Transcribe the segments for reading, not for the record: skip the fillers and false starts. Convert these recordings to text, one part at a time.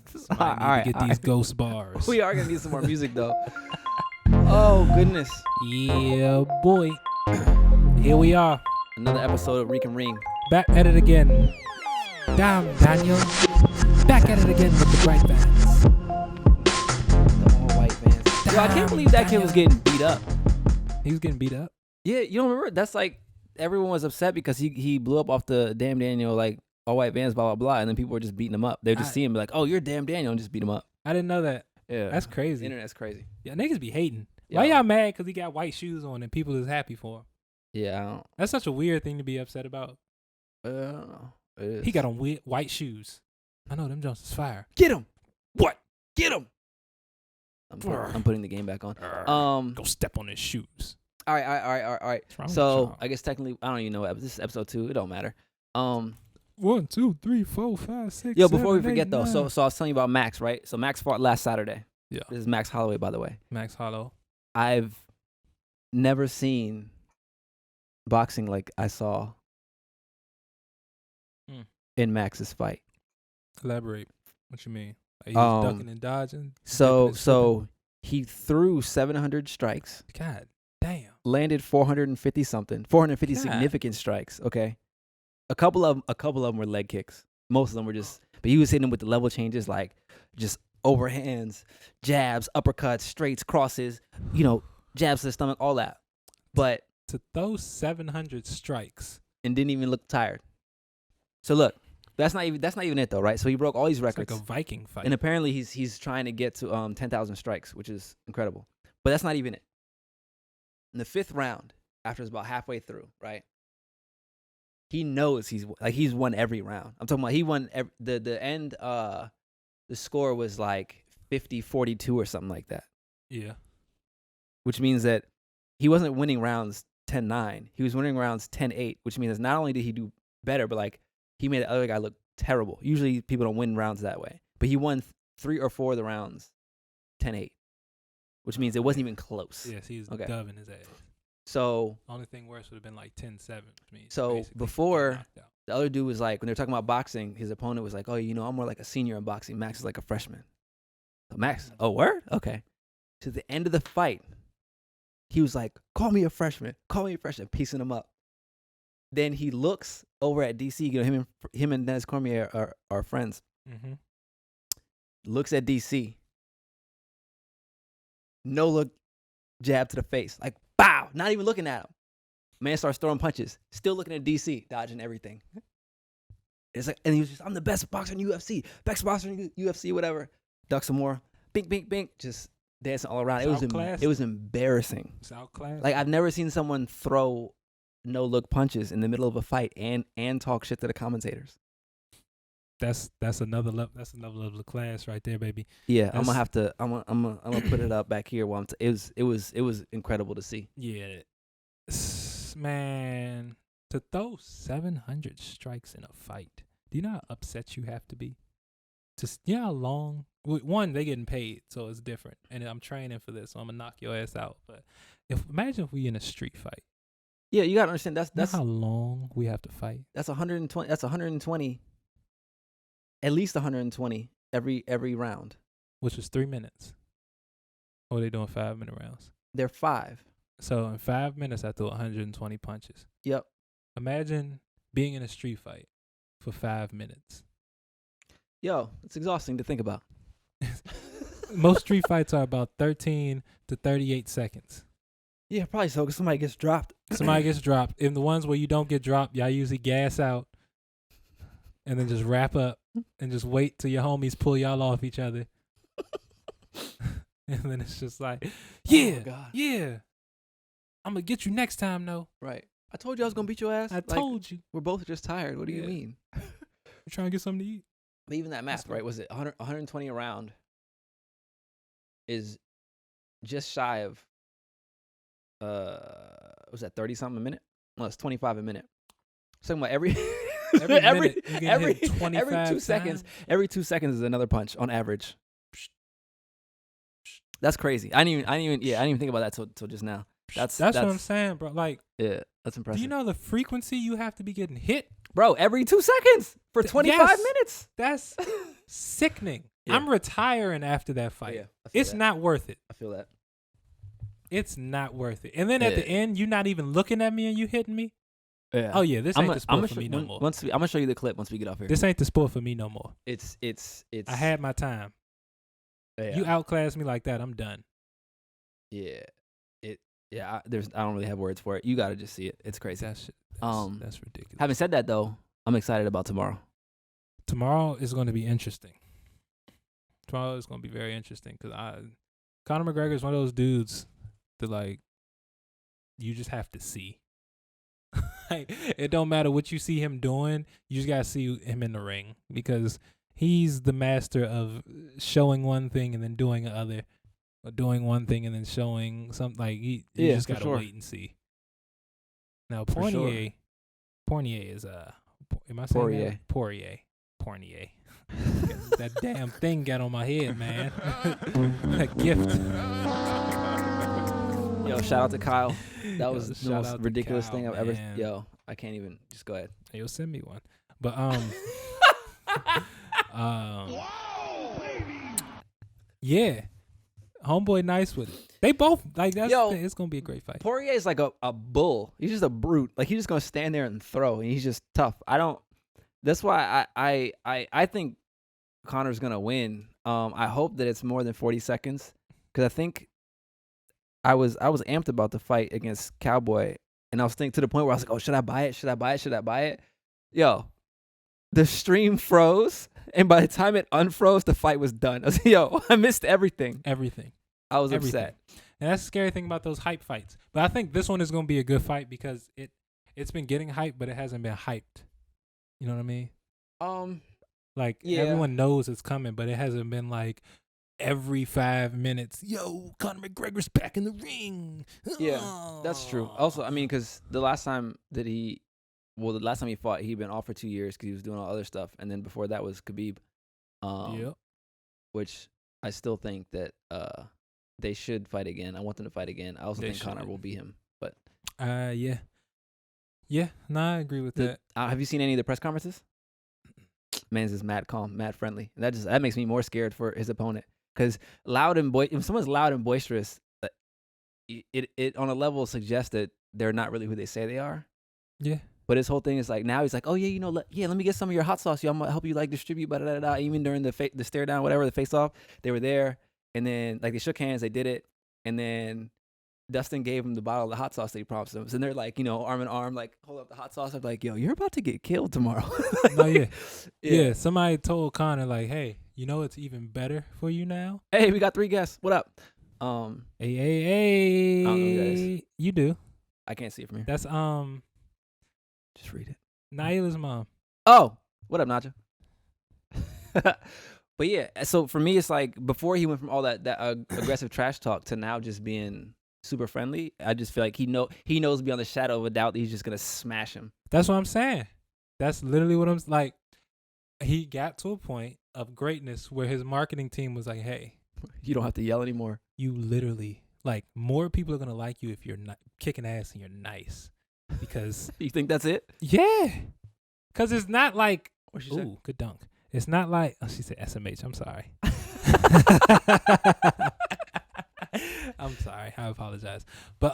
Somebody need to get these ghost bars. We are gonna need some more music though. Oh goodness. Yeah, boy. Here we are. Another episode of Reke and Reem. Back at it again. Damn, Daniel. Back at it again with the bright bands. The all white vans. Yo, I can't believe that kid was getting beat up. He was getting beat up? Yeah, you don't remember? That's like everyone was upset because he blew up off the damn Daniel, like all white vans, blah blah blah, and then people were just beating him up. They would just see him be like, "Oh, you're damn Daniel," and just beat him up. I didn't know that. Yeah, that's crazy. The internet's crazy. Yeah, niggas be hating. Yo. Why y'all mad because he got white shoes on and people is happy for him? Yeah, I don't. That's such a weird thing to be upset about. I don't know. It is. He got on white shoes. I know them Jones is fire. Get him! What? Get him! I'm putting the game back on. Go step on his shoes. All right. So I guess technically, I don't even know what this is episode 2. It don't matter. 1, 2, 3, 4, 5, 6. Yo, before we 7, forget 8, though, 9. so I was telling you about Max, right? So Max fought last Saturday. Yeah. This is Max Holloway, by the way. Max Hollow. I've never seen boxing like I saw in Max's fight. Elaborate. What you mean? Like he was ducking and dodging. So he threw 700 strikes. God damn. Landed 450 God. significant strikes. Okay, a couple of them were leg kicks. Most of them were just, but he was hitting them with the level changes, like just overhands, jabs, uppercuts, straights, crosses. Jabs to the stomach, all that. But to those 700 strikes and didn't even look tired. So look, that's not even it though, right? So he broke all these records. It's like a Viking fight. And apparently he's trying to get to 10,000 strikes, which is incredible. But that's not even it. In the 5th round, after it's about halfway through, right? He knows he's won every round. I'm talking about he won the end. The score was like 50-42 or something like that. Yeah. Which means that he wasn't winning rounds 10-9. He was winning rounds 10-8, which means not only did he do better, but like he made the other guy look terrible. Usually people don't win rounds that way. But he won 3 or 4 of the rounds 10-8, which means it wasn't even close. Yes, he's dubbing his ass. So only thing worse would have been like 10-7. So before, the other dude was like, when they're talking about boxing, his opponent was like, "Oh, I'm more like a senior in boxing. Max is like a freshman." So Max, oh, word? Okay. To the end of the fight, he was like, "Call me a freshman. Call me a freshman," piecing him up. Then he looks over at DC. Him and Dennis Cormier are friends. Mm-hmm. Looks at DC. No look, jab to the face. Like, bow. Not even looking at him. Man starts throwing punches. Still looking at DC, dodging everything. It's like, and he was just, "I'm the best boxer in UFC. Best boxer in UFC, whatever." Duck some more. Bink, bink, bink. Just dancing all around. It was embarrassing. Like, I've never seen someone throw no-look punches in the middle of a fight and talk shit to the commentators. That's another level. That's another level of class right there, baby. Yeah, I'm gonna put it up back here while it was incredible to see. Yeah, man, to throw 700 strikes in a fight. Do you know how upset you have to be? Just how long? One, they getting paid, so it's different. And I'm training for this, so I'm gonna knock your ass out. But imagine if we in a street fight. Yeah, you gotta understand that's how long we have to fight. That's 120. That's 120. At least 120 every round. Which is 3 minutes. Or are they doing 5-minute rounds? They're 5. So in 5 minutes, I threw 120 punches. Yep. Imagine being in a street fight for 5 minutes. Yo, it's exhausting to think about. Most street fights are about 13 to 38 seconds. Yeah, probably so, because somebody gets dropped. In the ones where you don't get dropped, y'all usually gas out and then just wrap up and just wait till your homies pull y'all off each other. And then it's just like, yeah, I'm going to get you next time, though. Right. I told you I was going to beat your ass. I told you. We're both just tired. What do you mean? We're trying to get something to eat. But even that math, right? Was it 120 a round is just shy of, was that 30-something a minute? No, it's 25 a minute. Talking about every 2 seconds. Every 2 seconds is another punch on average. That's crazy. I didn't even think about that till just now. That's what I'm saying, bro. Like, yeah, that's impressive. Do you know the frequency you have to be getting hit? Bro, every 2 seconds for 25 minutes. That's sickening. I'm retiring after that fight. Yeah, I feel It's that. not worth it. I feel that. It's not worth it. And then at the end, you're not even looking at me and you hitting me. Yeah. Oh yeah, this ain't the sport for me no more. I'm gonna show you the clip once we get off here. This ain't the sport for me no more. It's. I had my time. Yeah. You outclass me like that, I'm done. Yeah. I don't really have words for it. You gotta just see it. It's crazy. That's ridiculous. Having said that though, I'm excited about tomorrow. Tomorrow is going to be interesting. Tomorrow is going to be very interesting because Conor McGregor is one of those dudes that like you just have to see. Like, it don't matter what you see him doing, you just gotta see him in the ring because he's the master of showing one thing and then doing the other, or doing one thing and then showing something. Like you just gotta wait and see. Now Poirier is am I saying that? Poirier. That damn thing got on my head, man. That gift. Yo, shout out to Kyle. That was the shout most out to ridiculous Kyle, thing I've ever. man. Yo, I can't even. Just go ahead. You'll send me one. But yeah, homeboy, nice with it. They both like that's. Yo, it's gonna be a great fight. Poirier is like a bull. He's just a brute. Like he's just gonna stand there and throw, and he's just tough. That's why I think Conor's gonna win. I hope that it's more than 40 seconds because I think I was amped about the fight against Cowboy, and I was thinking to the point where I was like, oh, should I buy it? Should I buy it? Should I buy it? Yo, the stream froze, and by the time it unfroze, the fight was done. I was like, yo, I missed everything. I was upset. And that's the scary thing about those hype fights. But I think this one is gonna be a good fight because it's been getting hyped, but it hasn't been hyped. You know what I mean? Like everyone knows it's coming, but it hasn't been like every 5 minutes. Yo, Conor McGregor's back in the ring. Yeah, that's true. Also, I mean, because the last time he fought, he'd been off for 2 years because he was doing all other stuff, and then before that was Khabib. Which I still think that they should fight again. I want them to fight again. I also think Conor will beat him. But yeah, I agree with that. Have you seen any of the press conferences? Man's just mad calm, mad friendly, and that makes me more scared for his opponent. Because if someone's loud and boisterous, it on a level suggests that they're not really who they say they are. Yeah. But his whole thing is like now he's like, oh yeah, let me get some of your hot sauce. I'm gonna help you like distribute. Even during the stare down, whatever, the face off, they were there, and then like they shook hands, they did it, and then Dustin gave him the bottle of the hot sauce that he promised him. And they're like, arm in arm, like hold up the hot sauce. I'm like, yo, you're about to get killed tomorrow. Yeah. Somebody told Conor like, hey, it's even better for you now. Hey, we got 3 guests. What up? Hey. I don't know who that is. You do. I can't see it from here. That's Just read it. Naila's mom. Oh, what up, Naja? But yeah, so for me, it's like before he went from all that aggressive trash talk to now just being super friendly. I just feel like he knows beyond the shadow of a doubt that he's just gonna smash him. That's what I'm saying. That's literally what I'm like. He got to a point of greatness where his marketing team was like, "Hey, you don't have to yell anymore. You literally like more people are gonna like you if you're not kicking ass and you're nice." Because you think that's it? Yeah, because it's not like what she said. Good dunk. It's not like she said SMH. I'm sorry. I'm sorry. I apologize. But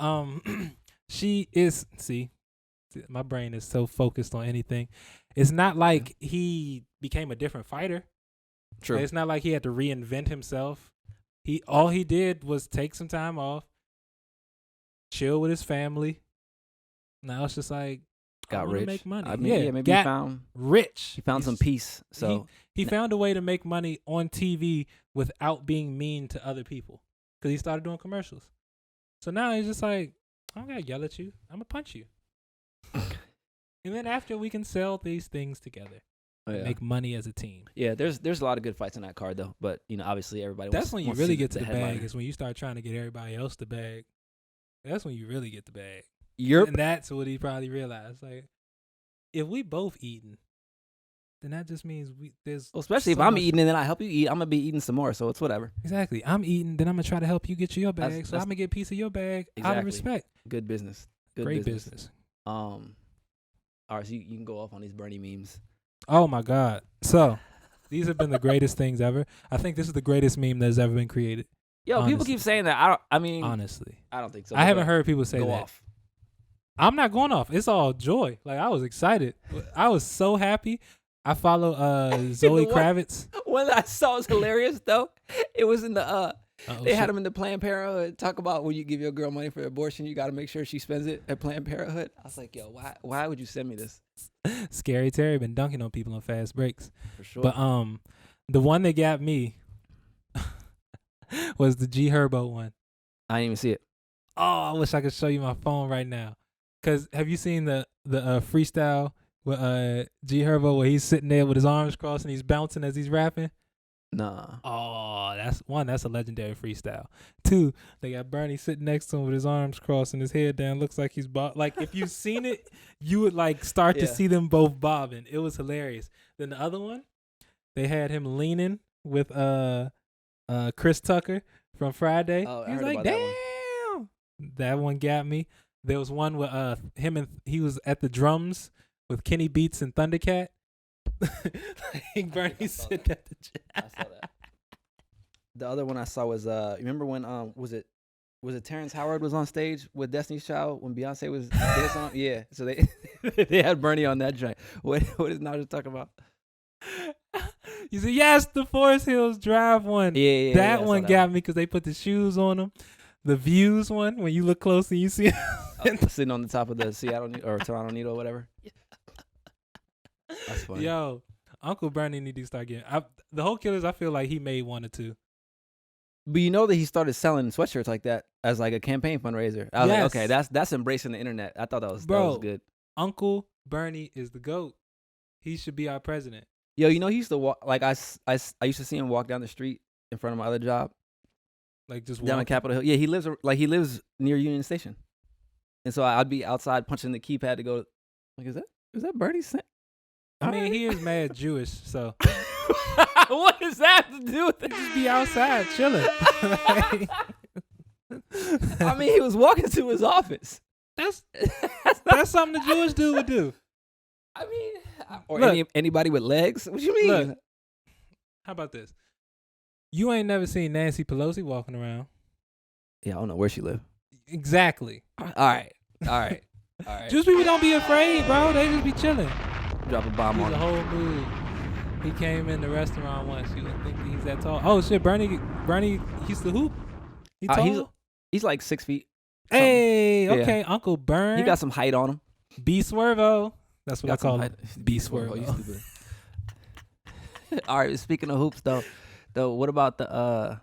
she is. See, my brain is so focused on anything. It's not like he became a different fighter. True. Like, it's not like he had to reinvent himself. All he did was take some time off, chill with his family. Now it's just like got rich. Make money. I mean, maybe he found rich. He found some peace. So he found a way to make money on TV without being mean to other people because he started doing commercials. So now he's just like, I don't gotta yell at you. I'm gonna punch you. And then after we can sell these things together, and make money as a team. Yeah, there's a lot of good fights in that card though. But obviously everybody. That's when you really get to the headliner. bag. Is when you start trying to get everybody else the bag. That's when you really get the bag. And that's what he probably realized. Like, if we both eating, then that just means there's. Well, especially if I'm eating and then I help you eat, I'm gonna be eating some more. So it's whatever. Exactly. I'm eating, then I'm gonna try to help you get your bag. So I'm gonna get a piece of your bag out of respect. Good business. Great business. All right, so you can go off on these Bernie memes. Oh my God. So These have been the greatest things ever. I think this is the greatest meme that's ever been created. Yo, people Honestly. keep saying that. I mean, Honestly, I don't think so. I haven't heard people say go that. off. I'm not going off. It's all joy. Like, I was excited. I was so happy. I follow Zoe Kravitz. One that I saw was hilarious though. It was in the they had him in the Planned Parenthood talk about when you give your girl money for abortion, you got to make sure she spends it at Planned Parenthood. I was like, yo, why would you send me this? Scary Terry been dunking on people on fast breaks. For sure. But the one that got me was the G Herbo one. I didn't even see it. Oh, I wish I could show you my phone right now. Cause have you seen the freestyle with G Herbo where he's sitting there with his arms crossed and he's bouncing as he's rapping? Nah. Oh, that's a legendary freestyle. 2, they got Bernie sitting next to him with his arms crossed and his head down. Looks like he's like if you've seen it, you would like start to see them both bobbing. It was hilarious. Then the other one, they had him leaning with Chris Tucker from Friday. Oh, he was like, damn. That one got me. There was one with he was at the drums with Kenny Beats and Thundercat. Like Bernie sitting at the jazz. I saw that. The other one I saw was remember when was it Terrence Howard was on stage with Destiny's Child when Beyonce was dancing on? Yeah. So they had Bernie on that joint. What is Naja talking about? You said yes, the Forest Hills Drive one. Yeah. That one got me because they put the shoes on them. The Views one, when you look close and you see sitting on the top of the Seattle or Toronto Needle or whatever. That's funny. Yo, Uncle Bernie need to start getting. The whole Killers, I feel like he made 1 or 2. But you know that he started selling sweatshirts like that as like a campaign fundraiser. I was like, okay, that's embracing the internet. I thought that was good. Uncle Bernie is the GOAT. He should be our president. Yo, you know he used to walk like I used to see him walk down the street in front of my other job. Like just down on Capitol Hill. Yeah, he lives near Union Station, and so I'd be outside punching the keypad to go. Like, is that Bernie? I mean, he is mad Jewish, so what does that have to do with it? Just be outside chilling. I mean, he was walking to his office. That's something the Jewish dude would do. I mean, or anybody with legs. What you mean? Look, how about this? You ain't never seen Nancy Pelosi walking around. Yeah, I don't know where she live. Exactly. All right. Jewish people don't be afraid, bro. They just be chilling. Drop a bomb on him. He's a whole mood. He came in the restaurant once. You would think he's that tall. Oh shit, Bernie used to hoop. He tall? He's like 6 feet. Hey, okay, yeah. Uncle Bern. He got some height on him. B Swervo. That's what I call him. B Swervo. You stupid. All right. Speaking of hoops, though, what about the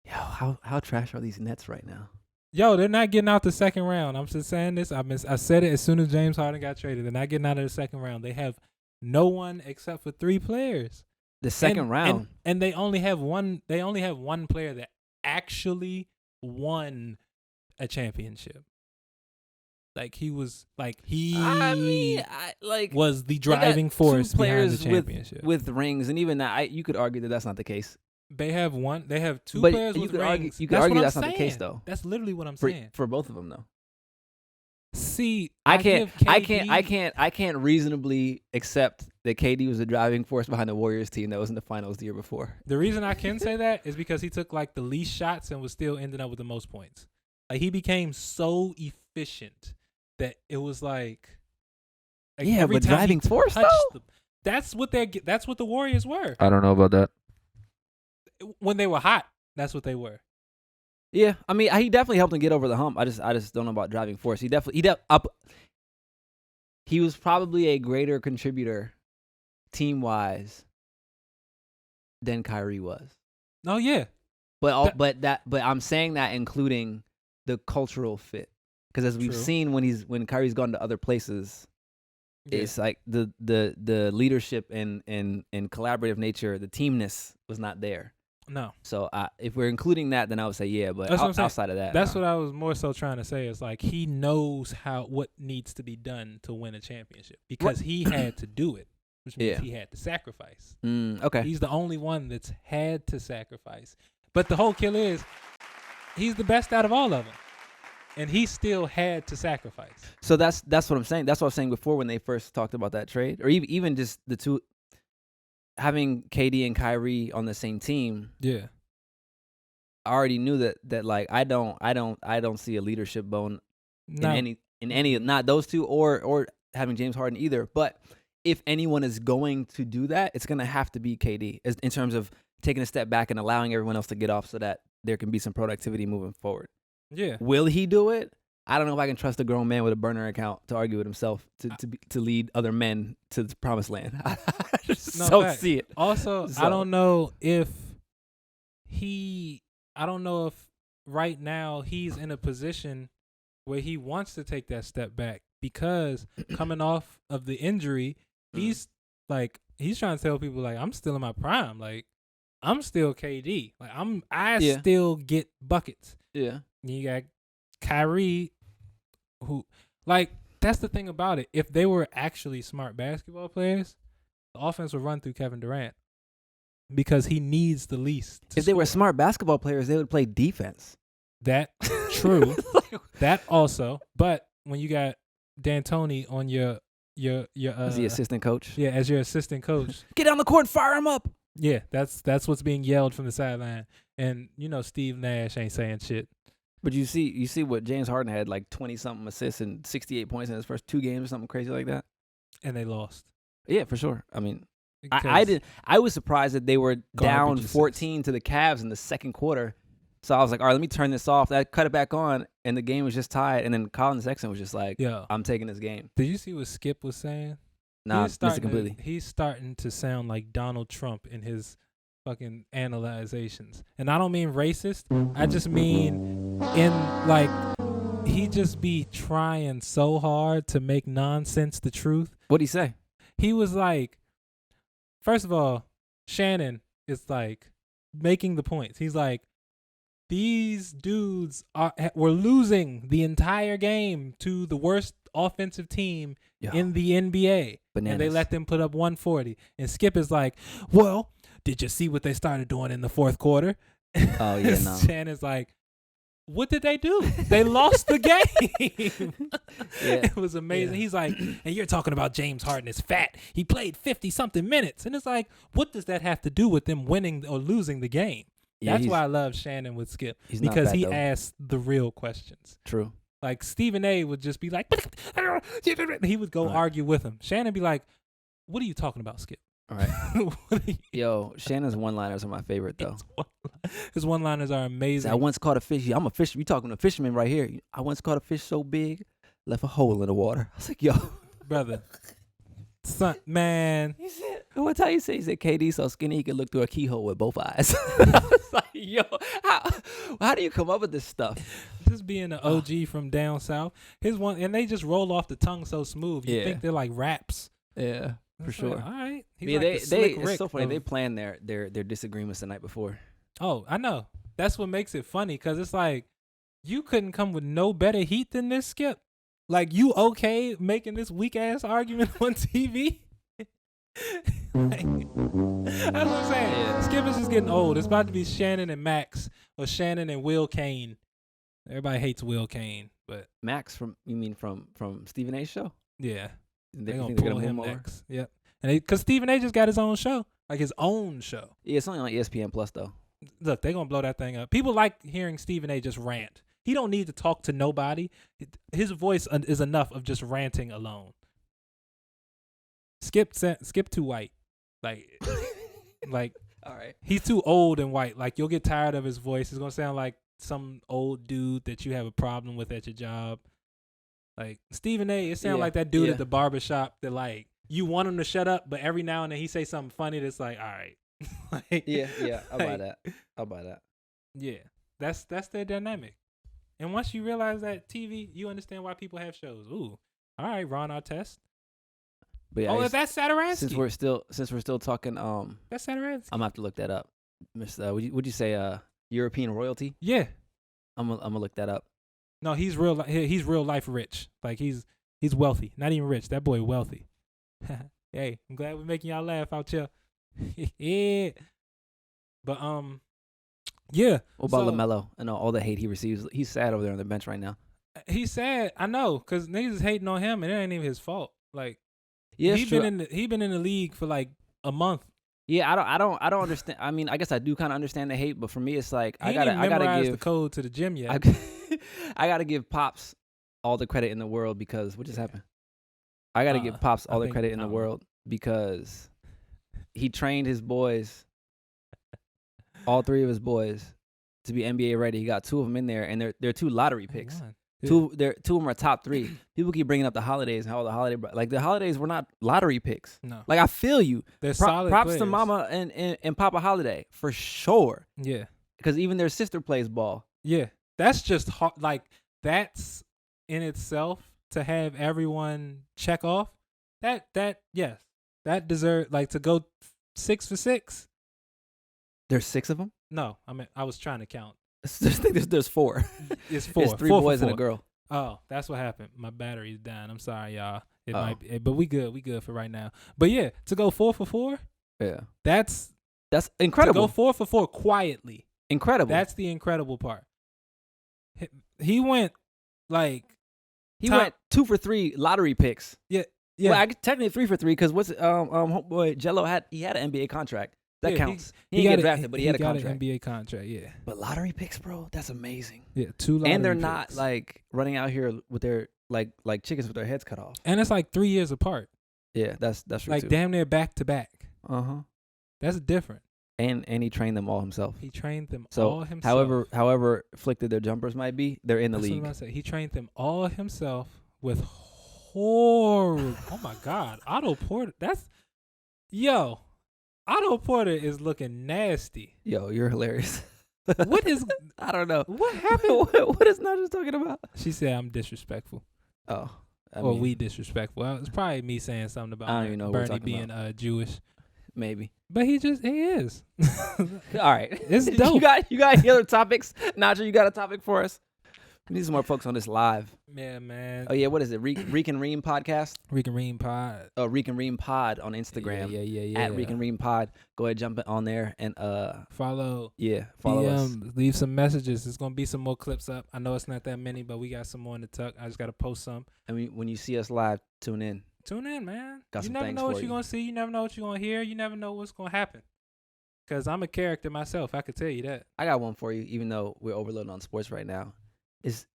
how trash are these Nets right now? Yo, they're not getting out the second round. I'm just saying this. I said it as soon as James Harden got traded. They're not getting out of the second round. They have no one except for 3 players. The second round, and they only have one. They only have one player that actually won a championship. Like he was, like he. I mean, was the driving force behind the championship with rings, and even that, you could argue that that's not the case. They have one. They have 2 players with rings. You could argue that's not the case, though. That's literally what I'm saying for both of them, though. See, I can't reasonably accept that KD was the driving force behind the Warriors team that was in the finals the year before. The reason I can say that is because he took like the least shots and was still ending up with the most points. Like he became so efficient that it was like yeah, but driving force though. That's what the Warriors were. I don't know about that. When they were hot, that's what they were. Yeah, I mean, he definitely helped him get over the hump. I just don't know about driving force. He was probably a greater contributor team-wise than Kyrie was. Oh yeah, but I'm saying that including the cultural fit, because as we've seen when Kyrie's gone to other places, it's like the leadership and collaborative nature, the teamness was not there. No. So if we're including that, then I would say yeah. But outside of that, that's what I was more so trying to say. Is like he knows what needs to be done to win a championship because he had to do it, which means he had to sacrifice. Okay. He's the only one that's had to sacrifice. But the whole kill is he's the best out of all of them, and he still had to sacrifice. So that's what I'm saying. That's what I was saying before when they first talked about that trade, or even just the two. having KD and Kyrie on the same team, Yeah. I already knew that like I don't see a leadership bone No. in any not those two or having James Harden either. But if anyone is going to do that, it's gonna have to be KD in terms of taking a step back and allowing everyone else to get off so that there can be some productivity moving forward. Yeah. Will he do it? I don't know if I can trust a grown man with a burner account to argue with himself to lead other men to the promised land. I just don't see it. Also, So. I don't know if right now he's in a position where he wants to take that step back because coming off of the injury, he's trying to tell people like, I'm still in my prime. Like, I'm still KD. Like, I still get buckets. Yeah. And you got Kyrie, who, like, that's the thing about it. If they were actually smart basketball players, the offense would run through Kevin Durant because he needs the least. If they were smart basketball players, they would play defense. That true. That also. But when you got D'Antoni on your as the assistant coach. Yeah, as your assistant coach. Get on the court and fire him up. Yeah, that's what's being yelled from the sideline. And Steve Nash ain't saying shit. But you see what James Harden had, like 20-something assists and 68 points in his first 2 games or something crazy like that. And they lost. Yeah, for sure. I mean, I was surprised that they were down 14 to the Cavs in the second quarter. So I was like, all right, let me turn this off. I cut it back on, and the game was just tied. And then Colin Sexton was just like, yeah, I'm taking this game. Did you see what Skip was saying? Nah, missed it completely. He's starting to sound like Donald Trump in his fucking analyzations. And I don't mean racist. I just mean he just be trying so hard to make nonsense the truth. What'd he say? He was like, first of all, Shannon is like making the points. He's like, these dudes were losing the entire game to the worst offensive team in the NBA. Bananas. And they let them put up 140. And Skip is like, well, did you see what they started doing in the fourth quarter? Oh, yeah, no. Shannon's like, what did they do? They lost the game. Yeah. It was amazing. Yeah. He's like, and you're talking about James Harden is fat. He played 50-something minutes. And it's like, what does that have to do with them winning or losing the game? Yeah, that's why I love Shannon with Skip. Because he asks the real questions. True. Like Stephen A would just be like, he would go argue with him. Shannon be like, what are you talking about, Skip? All right. Yo, Shannon's one-liners are my favorite, though. His one-liners are amazing. I once caught a fish. I'm a fish. You talking to a fisherman right here. I once caught a fish so big, left a hole in the water. I was like, yo. Brother. Son, man. He said, what's how you say? He said, KD so skinny he could look through a keyhole with both eyes. I was like, yo, how do you come up with this stuff? Just being an OG from down south. And they just roll off the tongue so smooth. You think they're like raps. Yeah. For sure. Like, all right. He's yeah, like it's so funny. They planned their disagreements the night before. Oh, I know. That's what makes it funny because it's like you couldn't come with no better heat than this, Skip. Like, you okay making this weak ass argument on TV? That's what I'm saying. Yeah. Skip is just getting old. It's about to be Shannon and Max or Shannon and Will Kane. Everybody hates Will Kane, but Max from Stephen A's show. Yeah. They're going to pull him next. Yep. And because Stephen A just got his own show. Like his own show. Yeah, it's only on ESPN Plus, though. Look, they're going to blow that thing up. People like hearing Stephen A just rant. He don't need to talk to nobody. His voice is enough of just ranting alone. Skip too white. Like, all right. He's too old and white. Like, you'll get tired of his voice. It's going to sound like some old dude that you have a problem with at your job. Like, Stephen A, it sounds like that dude at the barbershop that, like, you want him to shut up, but every now and then he say something funny that's like, all right. Like, yeah, I'll buy that. Yeah, that's their dynamic. And once you realize that TV, you understand why people have shows. Ooh, all right, Ron Artest. But yeah, that's Saturansky. Since we're still talking, that's Saturansky. I'm gonna have to look that up. Would you say European royalty? Yeah, I'm gonna look that up. No, he's real life rich. Like he's wealthy. Not even rich. That boy wealthy. Hey, I'm glad we're making y'all laugh out here. Yeah. But yeah. What about LaMelo and all the hate he receives? He's sad over there on the bench right now. He's sad. I know, cause niggas is hating on him, and it ain't even his fault. Like, yeah, he been in the league for like a month, Yeah, I don't understand. I mean, I guess I do kind of understand the hate, but for me, it's like He I ain't even gotta memorized give the code to the gym I, yet. I gotta give Pops all the credit in the world because what just Yeah. happened? I gotta give Pops I all the think- credit in I the don't know. world because he trained his boys, all 3 of his boys, to be NBA ready. He got 2 of them in there, and they're 2 lottery He picks. won. 2 of them are top 3. People keep bringing up the holidays and how the holidays were not lottery picks. No, Like I feel you. they're solid Props players. to Mama and Papa Holiday for sure. Yeah, Because even their sister plays ball. yeah. That's just hard. Like that's in itself to have everyone check off. That yes, that deserve like to go 6 for 6. There's 6 of them. No, I mean I was trying to count. I think there's 4. It's 4. It's 3 4 for boys and a 4. girl. Oh, that's what happened. My battery's dying. I'm sorry, y'all. It Oh. might be, but we good. We good for right now. But yeah, to go 4 for 4, Yeah, that's that's to incredible. go 4 for 4 quietly. Incredible. That's the incredible part. He went like he top- went 2 for 3 lottery picks. yeah. Well, technically 3 for 3 because what's homeboy Jello had an NBA contract that Yeah, counts. He didn't get drafted, but he had a contract. An NBA contract, yeah. But lottery picks, bro, that's amazing. Yeah, 2 lottery And they're picks. not like running out here with their like chickens with their heads cut off. And it's like 3 years apart. Yeah, that's true Like too. damn near back to back. Uh-huh. That's different. And he trained them all himself. He trained them So all himself. however afflicted their jumpers might be, they're in the That's league. what I'm saying. He trained them all himself with horrible. Oh my God, Otto Porter. Otto Porter is looking nasty. Yo, you're hilarious. What is? I don't know. What happened? what is Naja's talking about? She said I'm disrespectful. Oh. Or we disrespectful. Well, it's probably me saying something about I don't even know what we're Bernie talking being Jewish. maybe. But he is. All right. It's dope. You got any other topics? Naja, you got a topic for us? We need some more folks on this live. Yeah, man. Oh yeah, what is it? Reke and Reem podcast? Reke and Reem pod. Oh, Reke and Reem pod on Instagram. Yeah. At Reke and Reem pod. Go ahead, jump on there and Follow us. Leave some messages. There's gonna be some more clips up. I know it's not that many, but we got some more in the tuck. I just gotta post some. I mean, when you see us live, tune in. Tune in, man. Got You some never things know what for you're you. gonna see. You never know what you're gonna hear. You never know what's gonna happen. Cause I'm a character myself. I could tell you that. I got one for you. Even though we're overloading on sports right now, is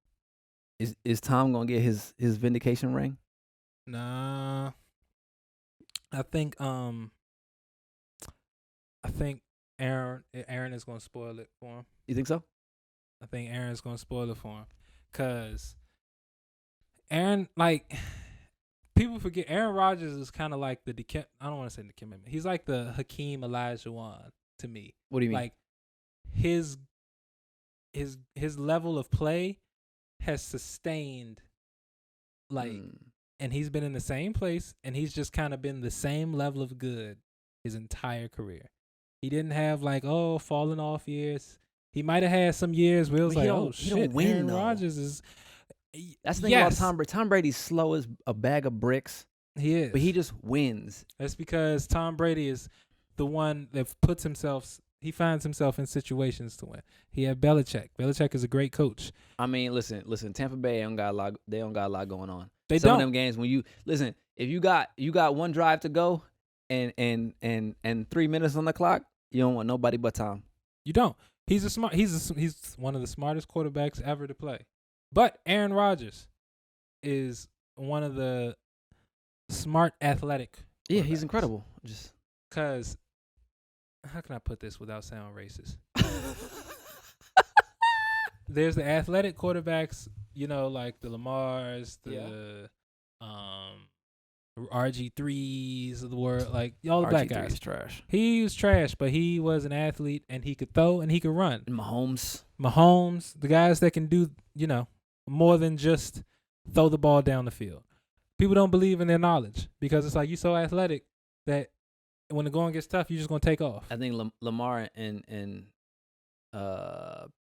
Tom gonna get his vindication ring? Nah. I think Aaron is gonna spoil it for him. You think so? I think Aaron's gonna spoil it for him, cause Aaron, like, people forget Aaron Rodgers is kind of like I don't want to say the commitment. He's like the Hakeem Olajuwon to me. What do you mean? Like his level of play has sustained, like, and he's been in the same place, and he's just kind of been the same level of good his entire career. He didn't have falling off years. He might have had some years where it was But he like, don't- oh he don't shit, win, Aaron though. Rodgers is. That's the thing Yes, about Tom Brady. Tom Brady's slow as a bag of bricks, he is. but he just wins. That's because Tom Brady is the one that he finds himself in situations to win. He had Belichick. Belichick is a great coach. I mean, listen. Tampa Bay don't got a lot going on. They Some don't. of them games when you listen, if you got one drive to go and 3 minutes on the clock, you don't want nobody but Tom. You don't. He's one of the smartest quarterbacks ever to play. But Aaron Rodgers is one of the smart athletic. Yeah, he's quarterbacks. incredible. Just Cause how can I put this without sounding racist? There's the athletic quarterbacks, like the Lamars, the RG3s of the world, like all the black RG3 guys. is trash. He was trash, but he was an athlete and he could throw and he could run. And Mahomes, the guys that can do, more than just throw the ball down the field. People don't believe in their knowledge because it's like you're so athletic that when the going gets tough, you're just gonna take off. I think Lamar and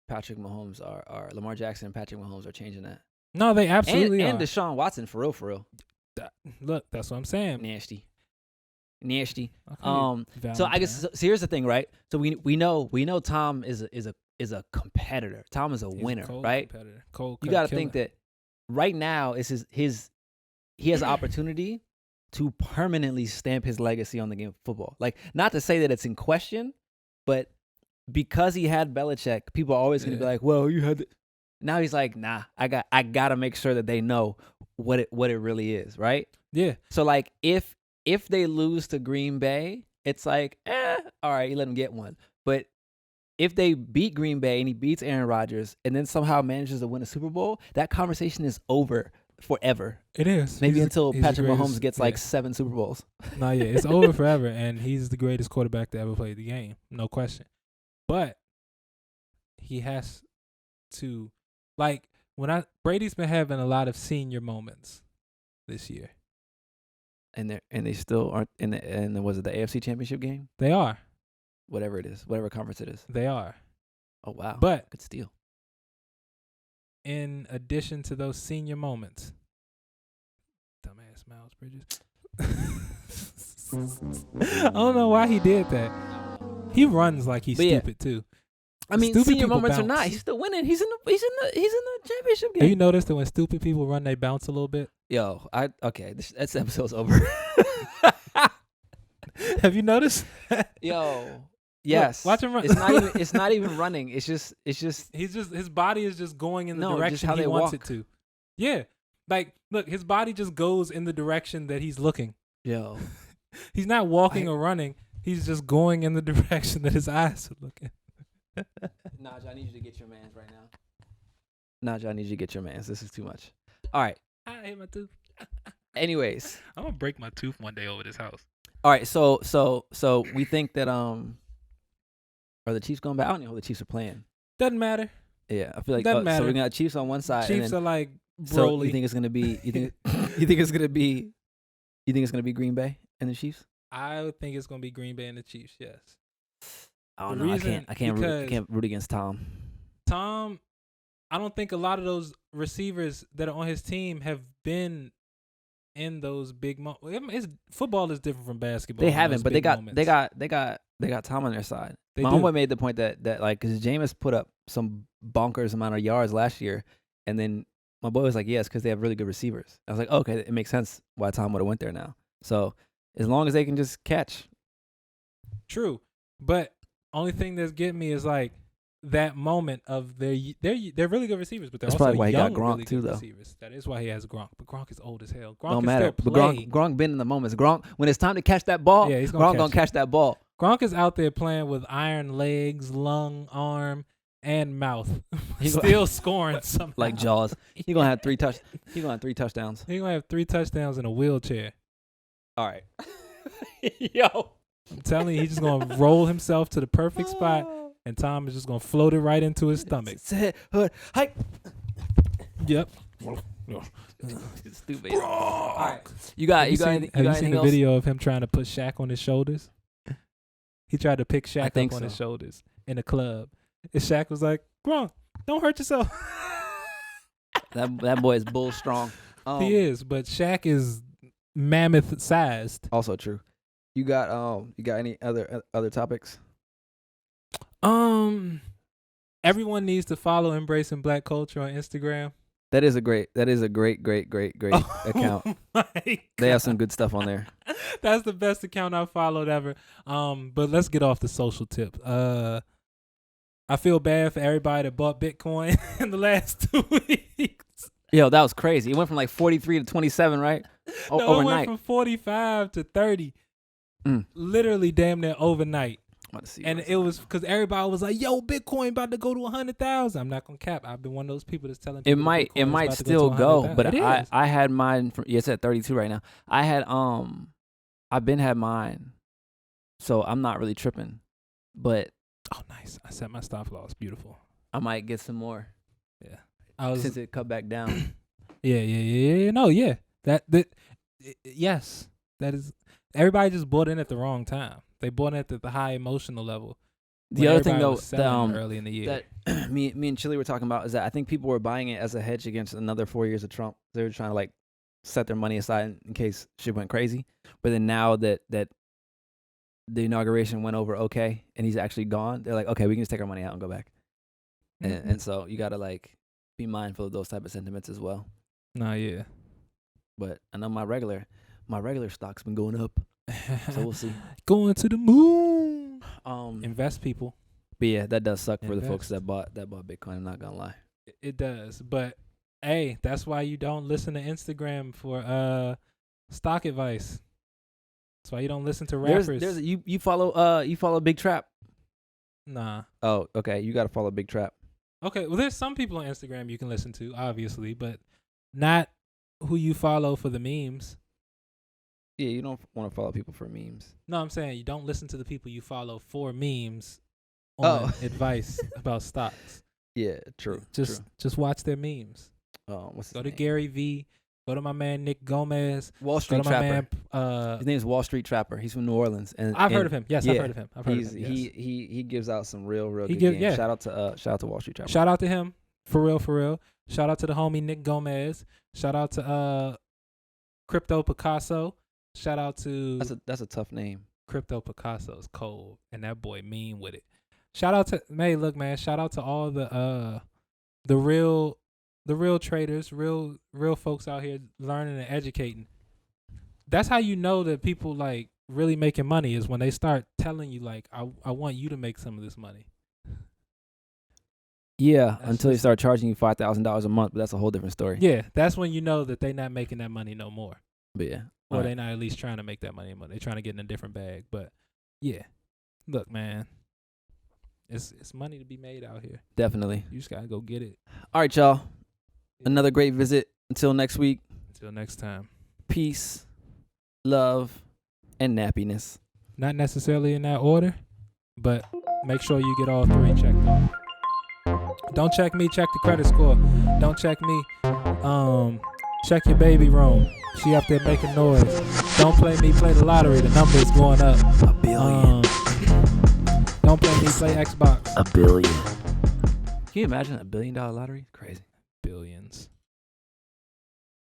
Patrick Mahomes are Lamar Jackson and Patrick Mahomes are changing that. No, they absolutely and are. Deshaun Watson for real. Look, that's what I'm saying. Nasty. Okay, So I guess so here's the thing, right? So we know Tom is a competitor. Tom is a He's winner, cold right? competitor. Cold You got to killer. think that right now is he has an opportunity to permanently stamp his legacy on the game of football. Like, not to say that it's in question, but because he had Belichick, people are always going to be like, well, you had Now he's like, nah, I got to make sure that they know what it really is, right? Yeah. So like if they lose to Green Bay, it's like, all right, you let him get one. But if they beat Green Bay and he beats Aaron Rodgers and then somehow manages to win a Super Bowl, that conversation is over forever. It is. Maybe until Patrick greatest, Mahomes gets like 7 Super Bowls. No, yeah, it's over forever, and he's the greatest quarterback to ever play the game, no question. But he has to, like, Brady's been having a lot of senior moments this year, and they still aren't in the. And was it the AFC Championship game? They are. Whatever it is, whatever conference it is. They are. Oh wow! But good steal. In addition to those senior moments, dumbass Miles Bridges. I don't know why he did that. He runs like he's stupid too. I mean, stupid senior moments bounce. Or not, he's still winning. He's in the championship game. Have you noticed that when stupid people run, they bounce a little bit? Yo, this episode's over. Have you noticed? Yo, yes. Look, watch him run. It's not even running. It's just his body is just going in the direction he wants it to. Yeah. Like, look, his body just goes in the direction that he's looking. Yo. He's not walking or running. He's just going in the direction that his eyes are looking. Naj, I need you to get your mans right now. Naj, I need you to get your mans. This is too much. All right. I hate my tooth. Anyways. I'm going to break my tooth one day over this house. All right, so we think that are the Chiefs going back? I don't know who the Chiefs are playing. Doesn't matter. Yeah, I feel like doesn't matter. So we got Chiefs on one side. Chiefs are like Broly. So you think it's gonna be? You think it's gonna be? You think it's gonna be Green Bay and the Chiefs? I would think it's gonna be Green Bay and the Chiefs. Yes. I don't know. I can't root against Tom. Tom, I don't think a lot of those receivers that are on his team have been in those big moments. Football is different from basketball. They haven't, but they got Tom on their side. My homeboy made the point that like, because Jameis put up some bonkers amount of yards last year, and then my boy was like, yes, because they have really good receivers. I was like, okay, it makes sense why Tom would have went there now. So as long as they can just catch. True, but only thing that's getting me is like that moment of they're really good receivers, but they're that's also probably why young, he got Gronk really too, though. Receivers. That is why he has Gronk, but Gronk is old as hell. Gronk don't is matter. But Gronk been in the moments. Gronk, when it's time to catch that ball, yeah, Gronk gonna catch that ball. Gronk is out there playing with iron legs, lung, arm, and mouth. He's still scoring somehow. Like Jaws. He gonna have 3 touchdowns. He gonna have 3 touchdowns in a wheelchair. All right. Yo. I'm telling you, he's just gonna roll himself to the perfect spot, and Tom is just gonna float it right into his stomach. Hike. Yep. Stupid. All right. You got anything Have you seen the else? video of him trying to put Shaq on his shoulders? He tried to pick Shaq up on his shoulders in a club. And Shaq was like, Gronk, don't hurt yourself. That boy is bull strong. He is, but Shaq is mammoth sized. Also true. You got any other topics? Everyone needs to follow Embracing Black Culture on Instagram. That is a great account. They have some good stuff on there. That's the best account I've followed ever. But let's get off the social tip. I feel bad for everybody that bought Bitcoin in the last 2 weeks. Yo, that was crazy. It went from like 43 to 27, right? No, overnight. It went from 45 to 30. Literally damn near overnight. And it was because everybody was like, yo, Bitcoin about to go to 100,000. I'm not going to cap. I've been one of those people that's telling people it might still go, but I had mine from, it's at 32 right now. I've been had mine. So I'm not really tripping. But oh, nice. I set my stop loss. Beautiful. I might get some more. Yeah. Since it cut back down. Yeah. No, yeah. Yes. That is, everybody just bought in at the wrong time. They bought in at the high emotional level. The other thing, though, early in the year, that me and Chili were talking about is that I think people were buying it as a hedge against another 4 years of Trump. They were trying to like set their money aside in case shit went crazy. But then now that the inauguration went over okay and he's actually gone, they're like, okay, we can just take our money out and go back. And so you got to like be mindful of those type of sentiments as well. Nah, yeah. But I know my regular my regular stock's been going up, so we'll see. Going to the moon. But Invest, people. yeah, that does suck for the folks Invest. that bought Bitcoin. I'm not gonna lie. It does, but hey, that's why you don't listen to Instagram for stock advice. That's why you don't listen to rappers. There's you follow Big Trap. Nah. Oh, okay. You gotta follow Big Trap. Okay, well, there's some people on Instagram you can listen to, obviously, but not who you follow for the memes. Yeah, you don't want to follow people for memes. No, I'm saying you don't listen to the people you follow for memes on advice about stocks. Yeah, true. Just watch their memes. What's his Go name? to Gary Vee. Go to my man Nick Gomez. Wall Go Street to my Trapper. man. His name is Wall Street Trapper. He's from New Orleans, and I've heard of him. Yes, yeah, I've heard of him. I've heard of him. Yes. He gives out some real He good give- games. yeah. Shout out to Wall Street Trapper. Shout out to him. For real. Shout out to the homie Nick Gomez. Shout out to Crypto Picasso. Shout out to That's a tough name. Crypto Picasso's cold, and that boy mean with it. Shout out to look, man. Shout out to all the real traders, real folks out here learning and educating. That's how you know that people like really making money is when they start telling you like, I want you to make some of this money. Yeah, That's until they just- start charging you $5,000 a month, but that's a whole different story. Yeah, that's when you know that they not making that money no more. But yeah. Or All they right. not at least trying to make that money. They're trying to get in a different bag. But yeah, look, man, it's money to be made out here. Definitely. You just gotta go get it. All right, y'all. Another great visit. Until next week. Until next time. Peace, love, and nappiness. Not necessarily in that order, but make sure you get all three checked off. Don't check me, check the credit score. Don't check me. Check your baby room. She up there making noise. Don't play me, play the lottery. The number is going up. $1 billion. Don't play me, play Xbox. $1 billion. Can you imagine $1 billion lottery? Crazy. Billions.